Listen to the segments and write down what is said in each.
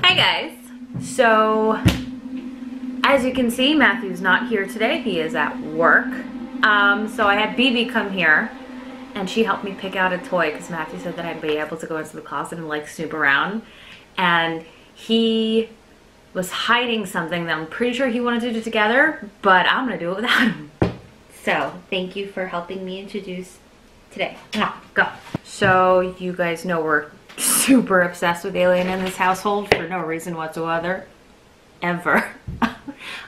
Hi guys. So as you can see, Matthew's not here today. He is at work. So I had BB come here and she helped me pick out a toy because Matthew said that I'd be able to go into the closet and like snoop around. And he was hiding something that I'm pretty sure he wanted to do together, but I'm gonna do it without him. So thank you for helping me introduce today. Now, go. So you guys know we're super obsessed with Alien in this household for no reason whatsoever, ever.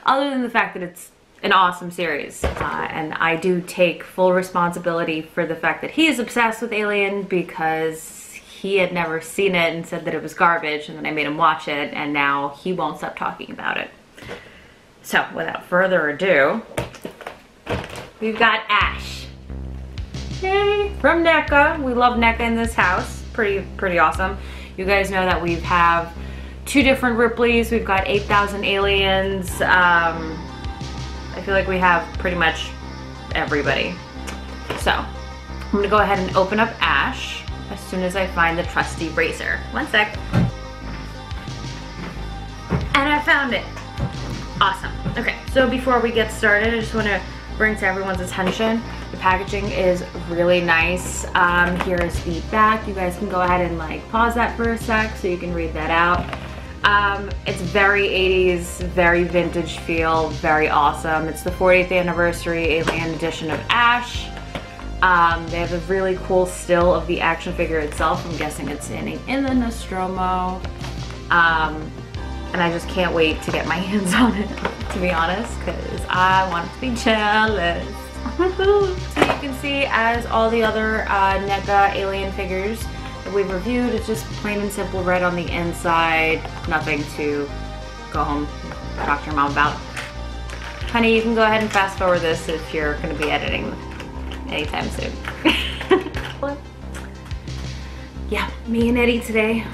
Other than the fact that it's an awesome series. And I do take full responsibility for the fact that he is obsessed with Alien because he had never seen it and said that it was garbage, and then I made him watch it and now he won't stop talking about it. So without further ado, we've got Ash. Yay! From Neca. We love Neca in this house. Pretty awesome. You guys know that we have two different Ripleys. We've got 8,000 aliens. I feel like we have pretty much everybody. So I'm gonna go ahead and open up Ash as soon as I find the trusty razor. One sec. And I found it. Awesome. Okay, so before we get started, I just want to bring to everyone's attention, the packaging is really nice. Here is the back. You guys can go ahead and like pause that for a sec so you can read that out. It's very 80s, very vintage feel, very awesome. It's the 40th anniversary Alien edition of Ash. They have a really cool still of the action figure itself. I'm guessing it's in the Nostromo. And I just can't wait to get my hands on it, to be honest, because I want to be jealous. So you can see, as all the other NECA Alien figures that we've reviewed, it's just plain and simple red on the inside. Nothing to go home and talk to your mom about. Honey, you can go ahead and fast forward this if you're going to be editing anytime soon. Yeah, me and Eddie today,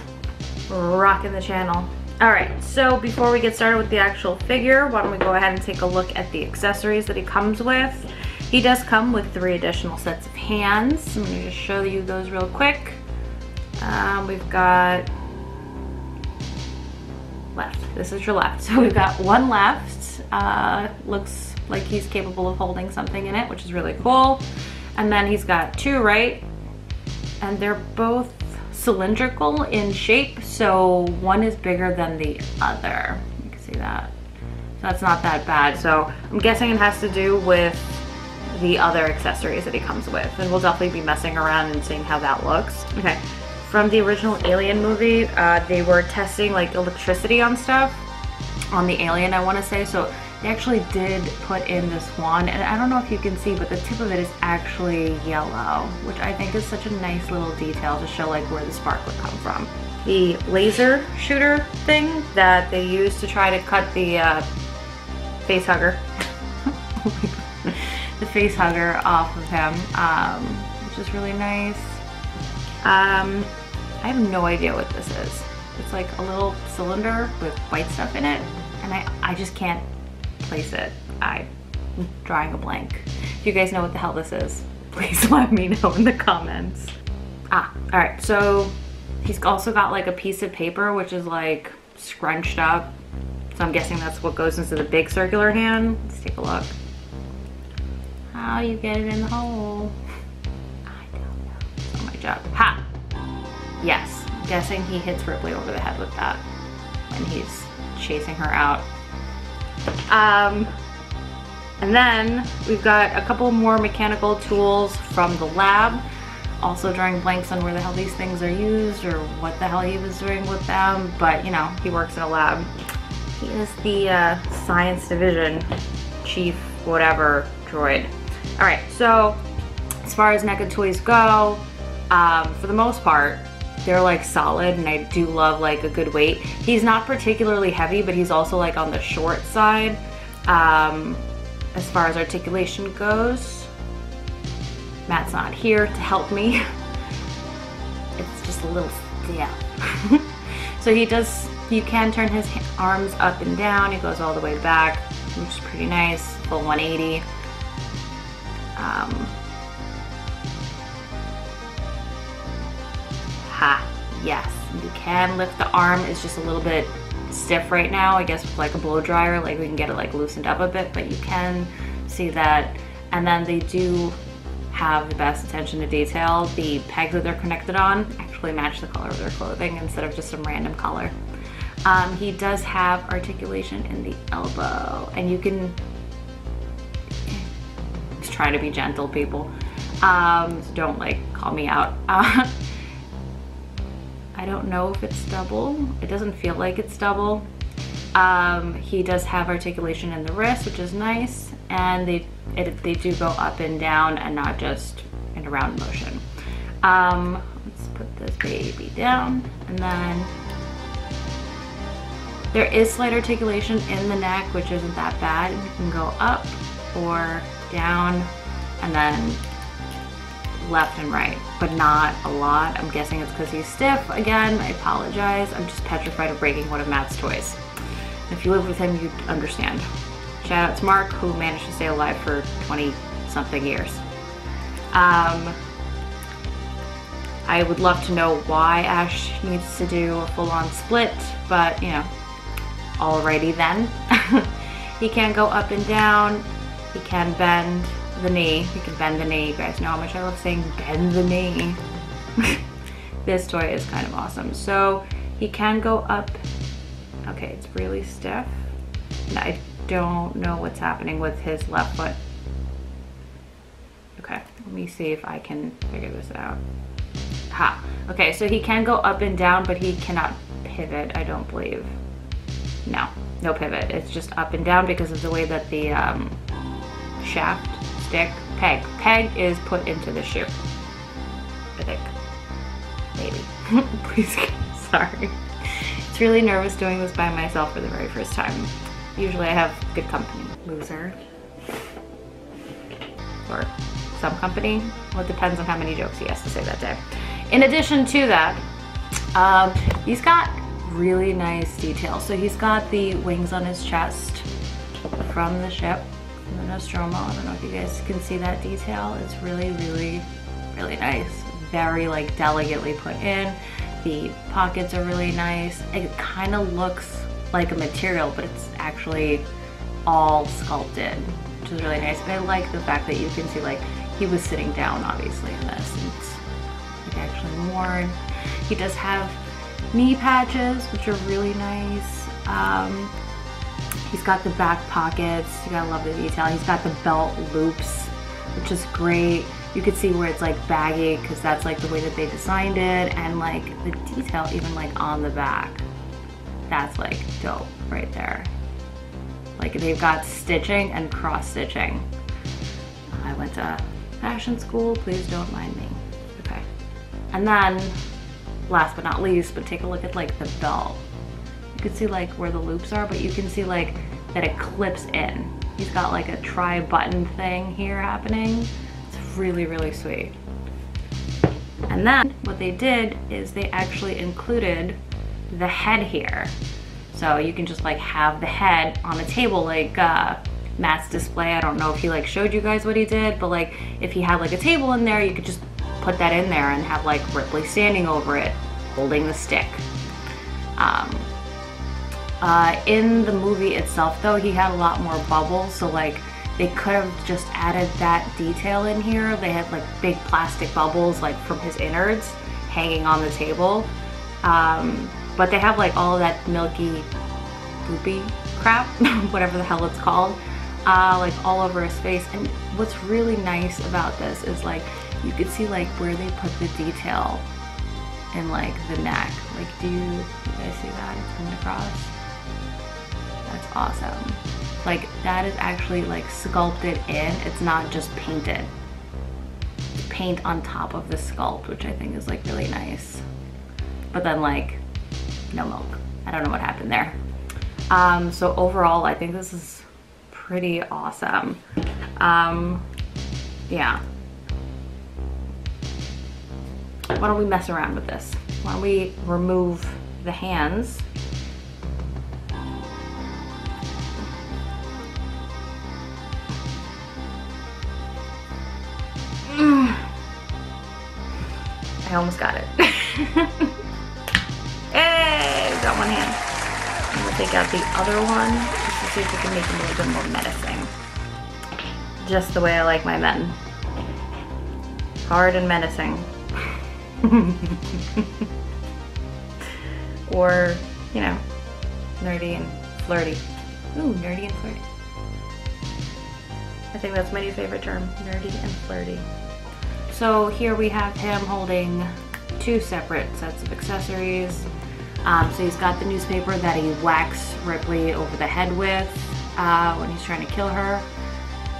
rocking the channel. Alright, so before we get started with the actual figure, why don't we go ahead and take a look at the accessories that he comes with. He does come with 3 additional sets of hands. I'm going to just show you those real quick. We've got left. This is your left. So we've got one left. Looks like he's capable of holding something in it, which is really cool. And then he's got 2 right, and they're both cylindrical in shape, so one is bigger than the other. You can see that. So that's not that bad. So I'm guessing it has to do with the other accessories that he comes with, and we'll definitely be messing around and seeing how that looks. Okay, from the original Alien movie, they were testing like electricity on stuff on the Alien, I want to say. So they actually did put in this wand, and I don't know if you can see, but the tip of it is actually yellow, which I think is such a nice little detail to show like where the spark would come from. The laser shooter thing that they used to try to cut the face hugger, the face hugger off of him, which is really nice. I have no idea what this is. It's like a little cylinder with white stuff in it, and I just can't place it. I'm drawing a blank. If you guys know what the hell this is, please let me know in the comments. Alright, so he's also got like a piece of paper which is like scrunched up. So I'm guessing that's what goes into the big circular hand. Let's take a look. How you get it in the hole? I don't know. It's not my job. Ha! Yes. I'm guessing he hits Ripley over the head with that when he's chasing her out. And then we've got a couple more mechanical tools from the lab. Also drawing blanks on where the hell these things are used or what the hell he was doing with them, but you know, he works in a lab. He is the science division chief whatever droid. Alright, so as far as NECA toys go, for the most part, they're like solid, and I do love like a good weight. He's not particularly heavy, but he's also like on the short side as far as articulation goes. Matt's not here to help me. It's just a little stiff. So you can turn his arms up and down. He goes all the way back, which is pretty nice, full 180. Ha, yes, You can lift the arm. It's just a little bit stiff right now. I guess with like a blow dryer, like we can get it like loosened up a bit, but you can see that. And then they do have the best attention to detail. The pegs that they're connected on actually match the color of their clothing instead of just some random color. He does have articulation in the elbow, and you can, just try to be gentle, people. So don't like call me out. I don't know if it's double. It doesn't feel like it's double. He does have articulation in the wrist, which is nice, and they do go up and down and not just in a round motion. Let's put this baby down, and then there is slight articulation in the neck, which isn't that bad. You can go up or down, and then left and right, but not a lot. I'm guessing it's because he's stiff. Again, I apologize. I'm just petrified of breaking one of Matt's toys. If you live with him, you'd understand. Shout out to Mark, who managed to stay alive for 20-something years. I would love to know why Ash needs to do a full-on split, but you know, alrighty then. He can go up and down. He can bend the knee. He can bend the knee. You guys know how much I love saying bend the knee. This toy is kind of awesome. So he can go up. Okay, it's really stiff. And I don't know what's happening with his left foot. Okay, let me see if I can figure this out. Ha. Okay, so he can go up and down, but he cannot pivot, I don't believe. No pivot. It's just up and down because of the way that the shaft, stick, peg is put into the shoe. I think. Maybe. Please, sorry. It's really nervous doing this by myself for the very first time. Usually I have good company. Loser. Or some company. Well, it depends on how many jokes he has to say that day. In addition to that, he's got really nice detail. So he's got the wings on his chest from the ship, the Nostromo. I don't know if you guys can see that detail. It's really, really, really nice. Very like delicately put in. The pockets are really nice. It kind of looks like a material, but it's actually all sculpted, which is really nice. But I like the fact that you can see like he was sitting down obviously in this. It's like actually worn. He does have knee patches, which are really nice. He's got the back pockets. You gotta love the detail. He's got the belt loops, which is great. You could see where it's like baggy because that's like the way that they designed it, and like the detail even like on the back. That's like dope right there. Like they've got stitching and cross stitching. I went to fashion school, please don't mind me. Okay. And then last but not least, but take a look at like the belt. You can see like where the loops are, but you can see like that it clips in. He's got like a tri-button thing here happening. It's really, really sweet. And then what they did is they actually included the head here. So you can just like have the head on a table like Matt's display. I don't know if he like showed you guys what he did, but like if he had like a table in there, you could just put that in there and have like Ripley standing over it, holding the stick. In the movie itself though, he had a lot more bubbles, so like they could have just added that detail in here. They had like big plastic bubbles like from his innards hanging on the table. But they have like all of that milky, goopy crap, whatever the hell it's called, like all over his face. And what's really nice about this is like, you could see like where they put the detail in like the neck. Like, do you guys see that? It's coming across. That's awesome. Like that is actually like sculpted in. It's not just painted. It's paint on top of the sculpt, which I think is like really nice. But then like, no milk. I don't know what happened there. So overall, I think this is pretty awesome. Yeah. Why don't we mess around with this? Why don't we remove the hands? I almost got it. got one hand. I'm gonna take out the other one just to see if we can make him a little bit more menacing. Just the way I like my men. Hard and menacing. Or, you know, nerdy and flirty. Ooh, nerdy and flirty. I think that's my new favorite term, nerdy and flirty. So here we have him holding two separate sets of accessories. So he's got the newspaper that he whacks Ripley over the head with when he's trying to kill her.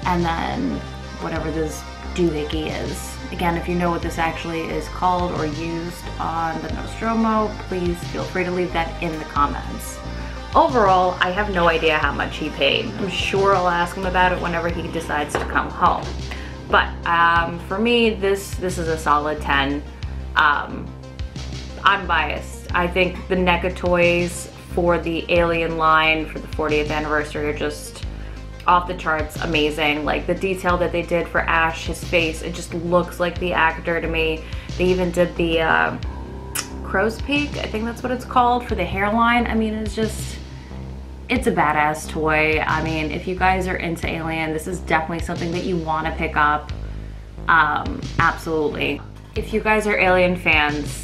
And then whatever this doohickey is. Again, if you know what this actually is called or used on the Nostromo, please feel free to leave that in the comments. Overall, I have no idea how much he paid. I'm sure I'll ask him about it whenever he decides to come home. But for me, this is a solid 10. I'm biased. I think the Neca toys for the Alien line for the 40th anniversary are just off the charts amazing. Like the detail that they did for Ash, his face, it just looks like the actor to me. They even did the crow's peak, I think that's what it's called, for the hairline. I mean, it's a badass toy. I mean, if you guys are into Alien, this is definitely something that you want to pick up. Absolutely. If you guys are Alien fans,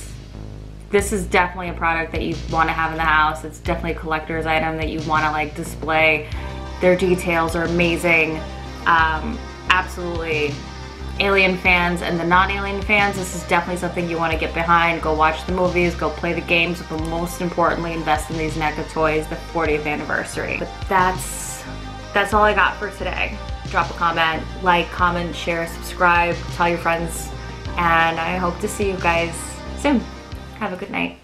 this is definitely a product that you want to have in the house. It's definitely a collector's item that you want to like display. Their details are amazing. Absolutely. Alien fans and the non-Alien fans, this is definitely something you want to get behind. Go watch the movies, go play the games, but most importantly, invest in these Neca toys, the 40th anniversary. But that's all I got for today. Drop a comment, like, comment, share, subscribe, tell your friends, and I hope to see you guys soon. Have a good night.